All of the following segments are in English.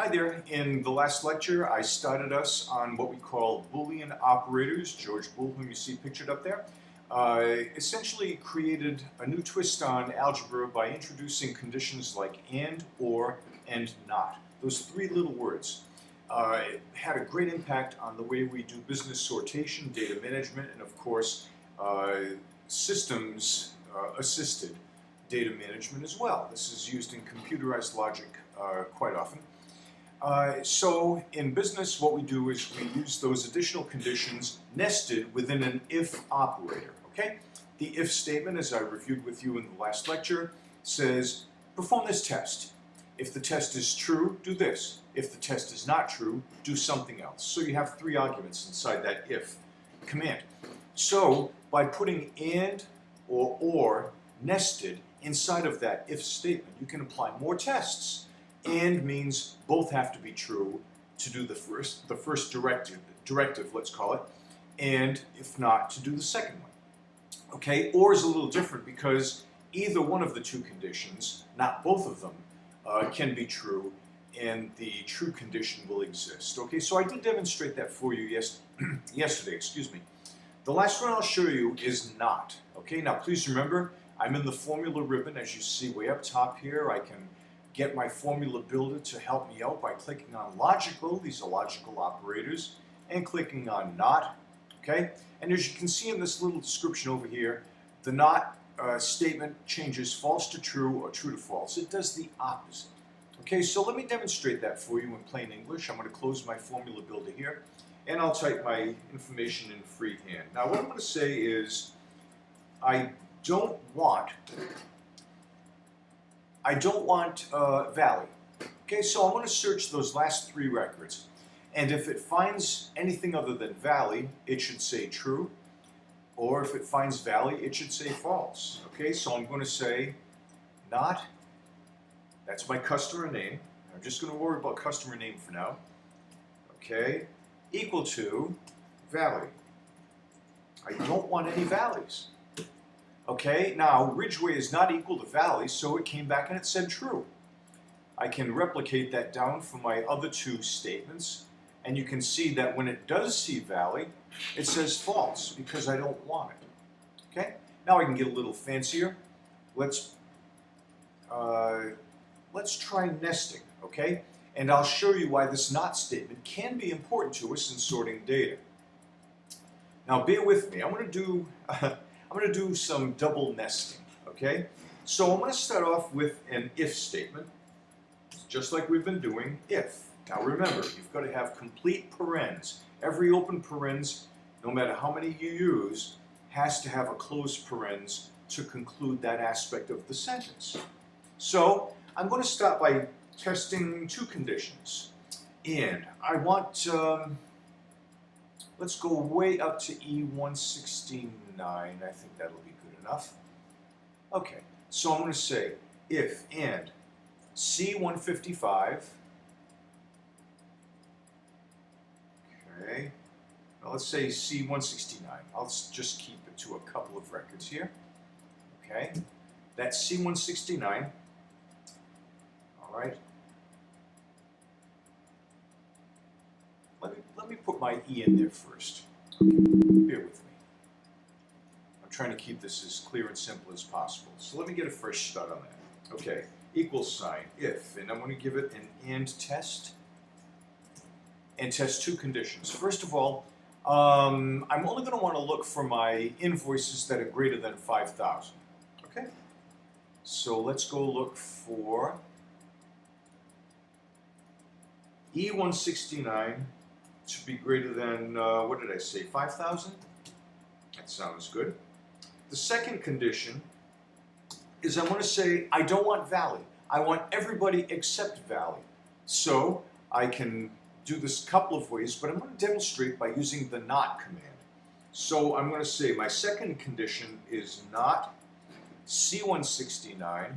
Hi there. In the last lecture, I started us on what we call Boolean operators. George Boole, whom you see pictured up there, essentially created a new twist on algebra by introducing conditions like and, or, and not. Those three little words. It had a great impact on the way we do business sortation, data management, and of course, systems assisted data management as well. This is used in computerized logic quite often. So in business, what we do is we use those additional conditions nested within an if operator, okay? The if statement, as I reviewed with you in the last lecture, says, perform this test. If the test is true, do this. If the test is not true, do something else. So you have three arguments inside that if command. So by putting and or nested inside of that if statement, you can apply more tests. And means both have to be true to do the first directive, let's call it, and if not, to do the second one. Okay, or is a little different because either one of the two conditions, not both of them, can be true, and the true condition will exist. Okay, so I did demonstrate that for you yesterday, excuse me. The last one I'll show you is not. Okay, now please remember, I'm in the formula ribbon, as you see way up top here. I can get my formula builder to help me out by clicking on logical, these are logical operators, and clicking on not, okay? And as you can see in this little description over here, the not statement changes false to true or true to false. It does the opposite. Okay, so let me demonstrate that for you in plain English. I'm going to close my formula builder here, and I'll type my information in freehand. Now what I'm going to say is, I don't want Valley. Okay, so I'm going to search those last three records, and if it finds anything other than Valley, it should say true, or if it finds Valley, it should say false. Okay, so I'm going to say not, that's my customer name, I'm just going to worry about customer name for now, okay, equal to Valley. I don't want any valleys. Okay, now Ridgeway is not equal to Valley, so it came back and it said true. I can replicate that down for my other two statements, and you can see that when it does see Valley, it says false, because I don't want it. Okay, now I can get a little fancier. Let's try nesting, okay? And I'll show you why this not statement can be important to us in sorting data. Now bear with me, I'm going to do some double nesting, okay? So I'm going to start off with an if statement, just like we've been doing if. Now remember, you've got to have complete parens. Every open parens, no matter how many you use, has to have a closed parens to conclude that aspect of the sentence. So I'm going to start by testing two conditions. And I want, let's go way up to E169. I think that'll be good enough. Okay, so I'm going to say if and C155. Okay, now let's say C169. I'll just keep it to a couple of records here. Okay, that's C169. All right. Let me put my E in there first. Okay, bear with me. Trying to keep this as clear and simple as possible. So let me get a fresh start on that. Okay, equal sign, if, and I'm going to give it an and test two conditions. First of all, I'm only going to want to look for my invoices that are greater than 5,000. Okay, so let's go look for E169 to be greater than, what did I say, 5,000? That sounds good. The second condition is I want to say I don't want Valley. I want everybody except Valley. So I can do this a couple of ways, but I'm going to demonstrate by using the not command. So I'm going to say my second condition is not C169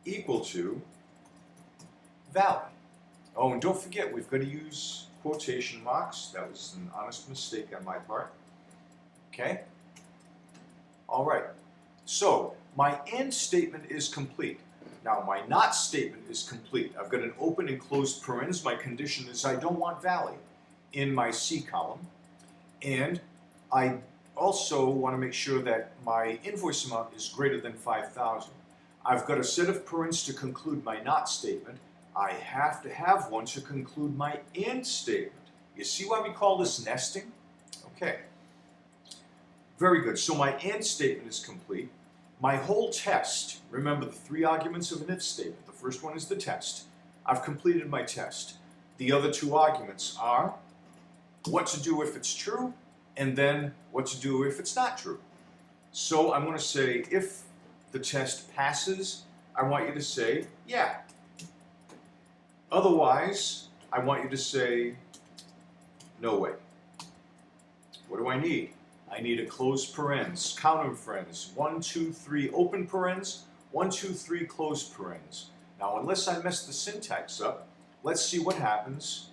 equal to Valley. Oh, and don't forget, we've got to use quotation marks. That was an honest mistake on my part. Okay? All right. So my and statement is complete. Now my not statement is complete. I've got an open and closed parens. My condition is I don't want valley in my C column. And I also want to make sure that my invoice amount is greater than 5,000. I've got a set of parens to conclude my not statement. I have to have one to conclude my and statement. You see why we call this nesting? Okay. Very good. So my and statement is complete. My whole test, remember the 3 arguments of an if statement. The first one is the test. I've completed my test. The other 2 arguments are what to do if it's true, and then what to do if it's not true. So I'm going to say if the test passes, I want you to say yeah. Otherwise, I want you to say no way. What do I need? I need a closed parens. Count them, friends. 1, 2, 3 open parens, 1, 2, 3 closed parens. Now, unless I mess the syntax up, let's see what happens.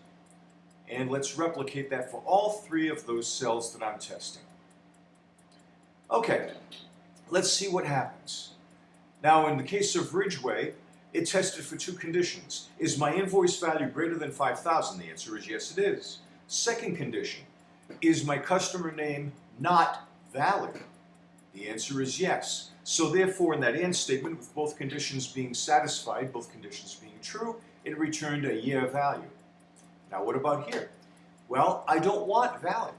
And let's replicate that for all 3 of those cells that I'm testing. Okay, let's see what happens. Now, in the case of Ridgeway, it tested for 2 conditions. Is my invoice value greater than 5,000? The answer is yes, it is. Second condition, is my customer name not valid? The answer is yes. So therefore, in that and statement, with both conditions being satisfied, both conditions being true, it returned a yeah value. Now what about here? Well, I don't want valid.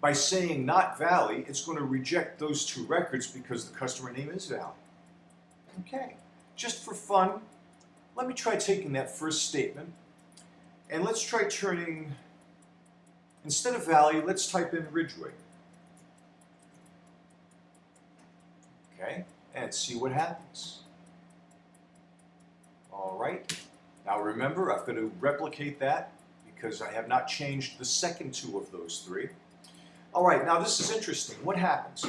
By saying not valid, it's going to reject those 2 records because the customer name is valid. Okay, just for fun, let me try taking that first statement and let's try turning, instead of value, let's type in Ridgeway. Okay, and see what happens. All right, now remember, I've got to replicate that because I have not changed the second 2 of those 3. All right, now this is interesting. What happens?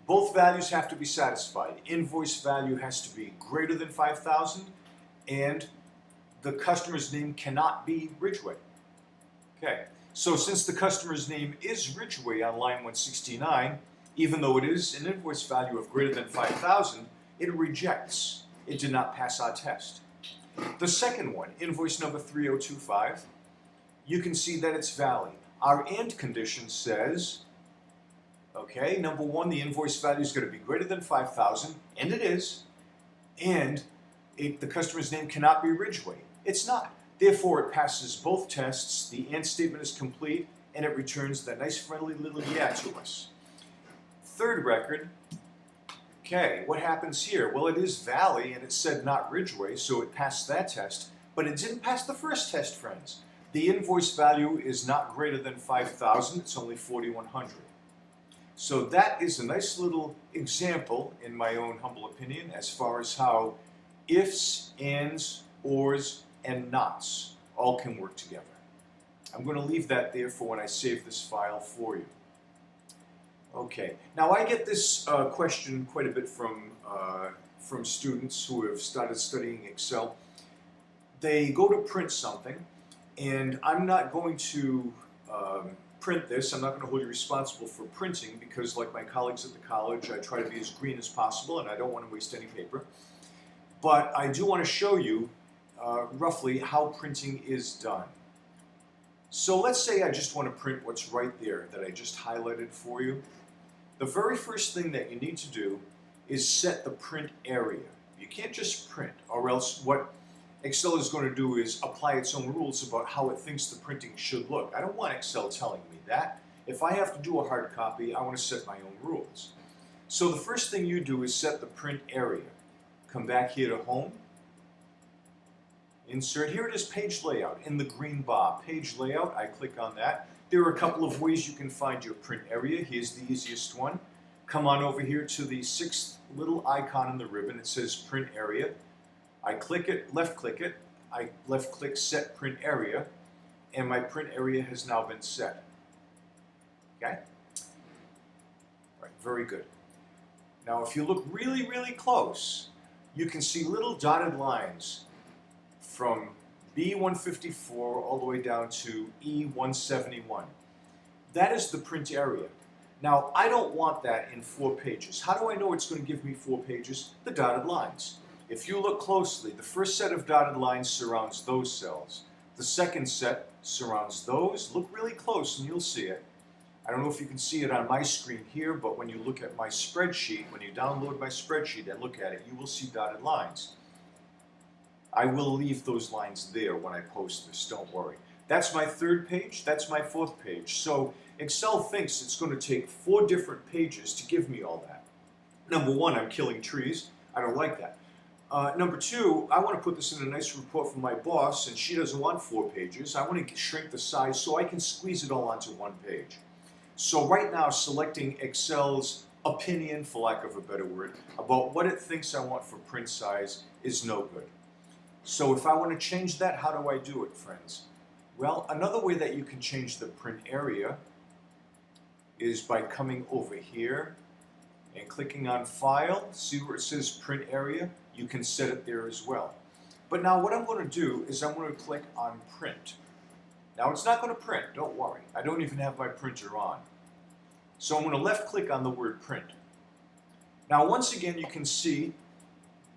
Both values have to be satisfied. Invoice value has to be greater than 5,000, and the customer's name cannot be Ridgeway. Okay, so since the customer's name is Ridgeway on line 169, even though it is an invoice value of greater than 5,000, it rejects. It did not pass our test. The second one, invoice number 3025, you can see that it's valid. Our AND condition says, okay, number 1, the invoice value is going to be greater than 5,000, and it is, and the customer's name cannot be Ridgeway. It's not. Therefore, it passes both tests, the AND statement is complete, and it returns that nice friendly little yeah to us. Third record, okay, what happens here? Well, it is Valley, and it said not Ridgeway, so it passed that test, but it didn't pass the first test, friends. The invoice value is not greater than 5,000, it's only 4,100. So that is a nice little example, in my own humble opinion, as far as how ifs, ands, ors, and nots all can work together. I'm going to leave that there for when I save this file for you. Okay, now I get this question quite a bit from students who have started studying Excel. They go to print something, and I'm not going to print this. I'm not going to hold you responsible for printing because, like my colleagues at the college, I try to be as green as possible and I don't want to waste any paper. But I do want to show you roughly how printing is done. So let's say I just want to print what's right there that I just highlighted for you. The very first thing that you need to do is set the print area. You can't just print, or else what Excel is going to do is apply its own rules about how it thinks the printing should look. I don't want Excel telling me that. If I have to do a hard copy, I want to set my own rules. So the first thing you do is set the print area. Come back here to Home. Insert, here it is, Page Layout, in the green bar. Page Layout, I click on that. There are a couple of ways you can find your print area. Here's the easiest one. Come on over here to the 6th little icon in the ribbon. It says Print Area. I click it, I left click Set Print Area, and my print area has now been set. Okay? All right, very good. Now if you look really, really close, you can see little dotted lines from B154 all the way down to E171. That is the print area. Now, I don't want that in 4 pages. How do I know it's going to give me 4 pages? The dotted lines. If you look closely, the first set of dotted lines surrounds those cells. The second set surrounds those. Look really close and you'll see it. I don't know if you can see it on my screen here, but when you look at my spreadsheet, when you download my spreadsheet and look at it, you will see dotted lines. I will leave those lines there when I post this, don't worry. That's my third page, that's my fourth page. So Excel thinks it's going to take 4 different pages to give me all that. Number one, I'm killing trees. I don't like that. Number two, I want to put this in a nice report from my boss, and she doesn't want 4 pages. I want to shrink the size so I can squeeze it all onto 1 page. So right now, selecting Excel's opinion, for lack of a better word, about what it thinks I want for print size is no good. So if I want to change that, how do I do it, friends? Well, another way that you can change the print area is by coming over here and clicking on File. See where it says Print Area? You can set it there as well. But now what I'm going to do is I'm going to click on Print. Now it's not going to print, don't worry. I don't even have my printer on. So I'm going to left click on the word Print. Now once again you can see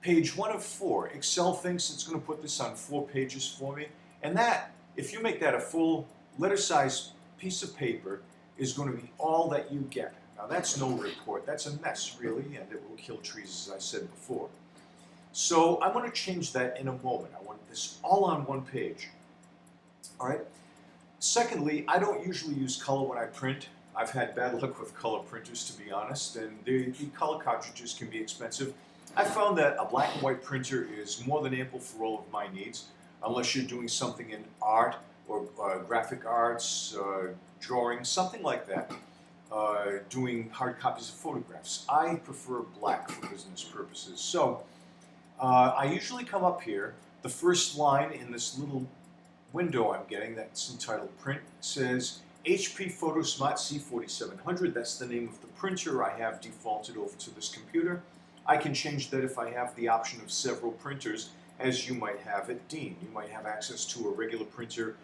page 1 of 4. Excel thinks it's going to put this on 4 pages for me. And that, if you make that a full letter size piece of paper, is going to be all that you get. Now that's no report, that's a mess really, and it will kill trees as I said before. So I'm going to change that in a moment. I want this all on 1 page. Alright. Secondly, I don't usually use color when I print. I've had bad luck with color printers, to be honest, and the color cartridges can be expensive. I found that a black and white printer is more than ample for all of my needs, unless you're doing something in art or graphic arts, drawing, something like that, doing hard copies of photographs. I prefer black for business purposes. So I usually come up here. The first line in this little window I'm getting that's entitled Print says HP PhotoSmart C4700. That's the name of the printer I have defaulted over to this computer. I can change that if I have the option of several printers, as you might have at Dean. You might have access to a regular printer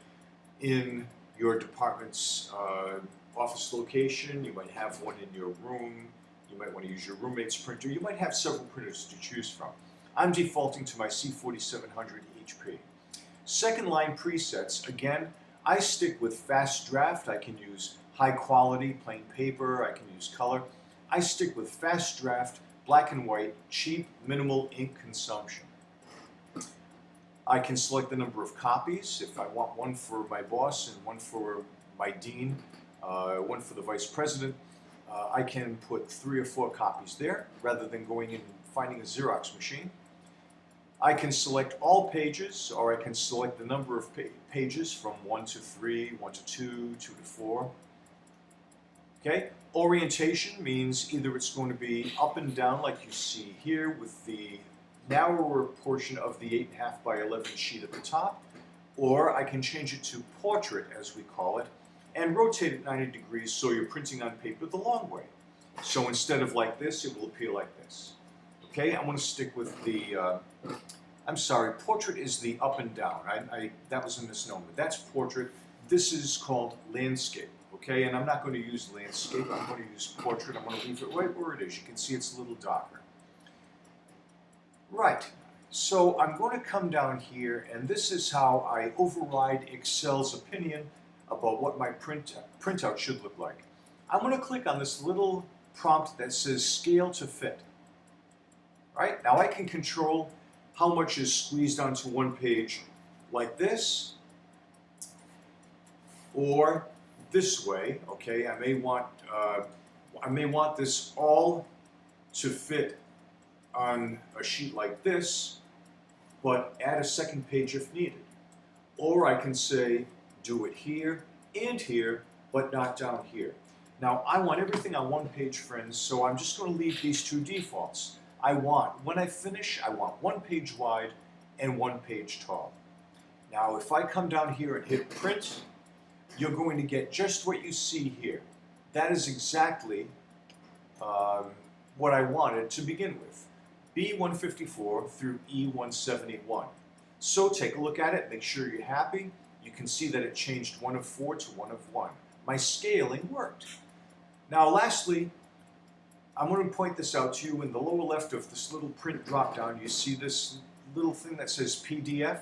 in your department's office location. You might have one in your room. You might want to use your roommate's printer. You might have several printers to choose from. I'm defaulting to my C4700 HP. Second line presets, again, I stick with fast draft. I can use high quality, plain paper. I can use color. I stick with fast draft, black and white, cheap, minimal ink consumption. I can select the number of copies. If I want one for my boss and one for my dean, one for the vice president, I can put 3 or 4 copies there rather than going in and finding a Xerox machine. I can select all pages, or I can select the number of pages from 1 to 3, 1 to 2, 2 to 4. Okay? Orientation means either it's going to be up and down like you see here with the narrower portion of the 8.5 by 11 sheet at the top, or I can change it to portrait, as we call it, and rotate it 90 degrees so you're printing on paper the long way. So instead of like this, it will appear like this. Okay, I'm going to stick with the, I'm sorry, portrait is the up and down. That was a misnomer. That's portrait. This is called landscape. Okay, and I'm not going to use landscape. I'm going to use portrait. I'm going to leave it right where it is. You can see it's a little darker. Right, so I'm going to come down here, and this is how I override Excel's opinion about what my printout should look like. I'm going to click on this little prompt that says Scale to Fit. Right, now I can control how much is squeezed onto 1 page like this, or this way. Okay, I may want this all to fit on a sheet like this, but add a second page if needed. Or I can say, do it here and here, but not down here. Now, I want everything on 1 page, friends, so I'm just going to leave these 2 defaults. When I finish, I want 1 page wide and 1 page tall. Now, if I come down here and hit print, you're going to get just what you see here. That is exactly what I wanted to begin with. B154 through E171. So take a look at it, make sure you're happy. You can see that it changed 1 of 4 to 1 of 1. My scaling worked. Now lastly, I'm going to point this out to you. In the lower left of this little print drop down, you see this little thing that says PDF.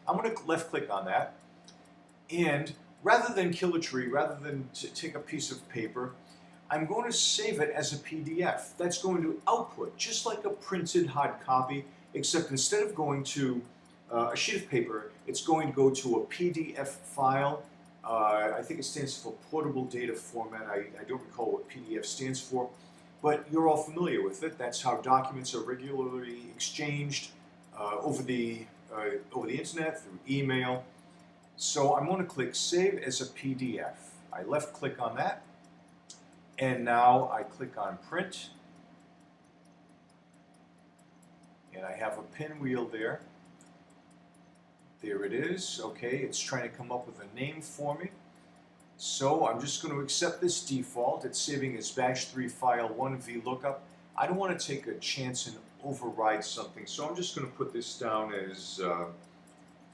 I'm going to left click on that, and rather than kill a tree, rather than take a piece of paper, I'm going to save it as a PDF. That's going to output just like a printed hard copy, except instead of going to a sheet of paper, it's going to go to a PDF file. I think it stands for portable data format. I don't recall what PDF stands for, but you're all familiar with it. That's how documents are regularly exchanged over the internet, through email. So I'm going to click Save as a PDF. I left click on that, and now I click on Print, and I have a pinwheel there. There it is. Okay, it's trying to come up with a name for me. So I'm just going to accept this default. It's saving as batch 3 file 1 VLOOKUP. I don't want to take a chance and override something, so I'm just going to put this down as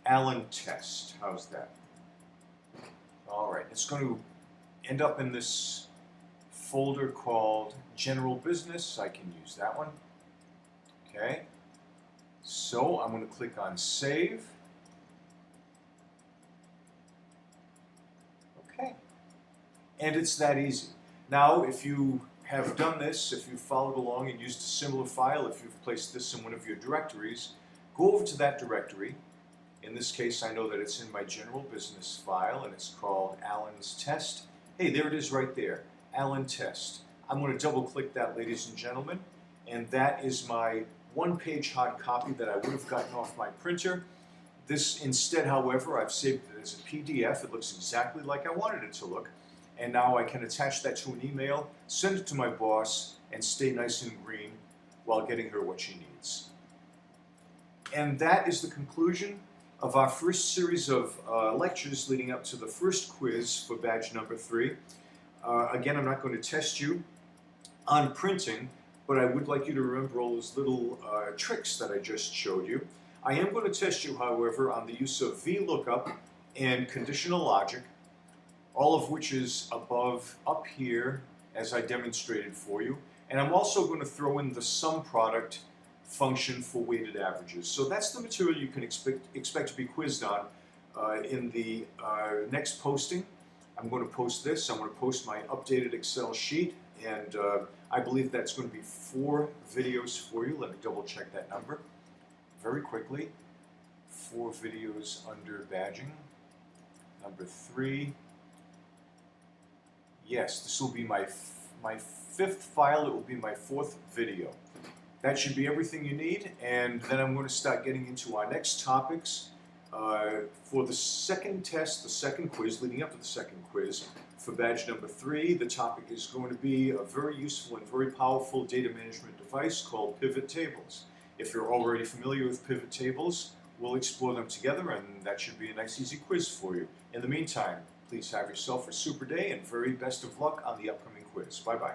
Alan Test. How's that? All right, it's going to end up in this folder called General Business. I can use that one. Okay, so I'm going to click on Save. Okay, and it's that easy. Now, if you have done this, if you've followed along and used a similar file, if you've placed this in one of your directories, go over to that directory. In this case, I know that it's in my General Business file, and it's called Alan's Test. Hey, there it is right there, Alan Test. I'm going to double-click that, ladies and gentlemen, and that is my one-page hard copy that I would have gotten off my printer. This instead, however, I've saved it as a PDF. It looks exactly like I wanted it to look, and now I can attach that to an email, send it to my boss, and stay nice and green while getting her what she needs. And that is the conclusion of our first series of lectures leading up to the first quiz for badge number 3. Again, I'm not going to test you on printing, but I would like you to remember all those little tricks that I just showed you. I am going to test you, however, on the use of VLOOKUP and conditional logic, all of which is up here as I demonstrated for you. And I'm also going to throw in the sum product function for weighted averages. So that's the material you can expect to be quizzed on in the next posting. I'm going to post this. I'm going to post my updated Excel sheet, and I believe that's going to be 4 videos for you. Let me double check that number very quickly. 4 videos under badging. Number 3. Yes, this will be my 5th file. It will be my 4th video. That should be everything you need, and then I'm going to start getting into our next topics. For the second test, the second quiz, leading up to the second quiz, for badge number 3, the topic is going to be a very useful and very powerful data management device called pivot tables. If you're already familiar with pivot tables, we'll explore them together, and that should be a nice easy quiz for you. In the meantime, please have yourself a super day and very best of luck on the upcoming quiz. Bye-bye.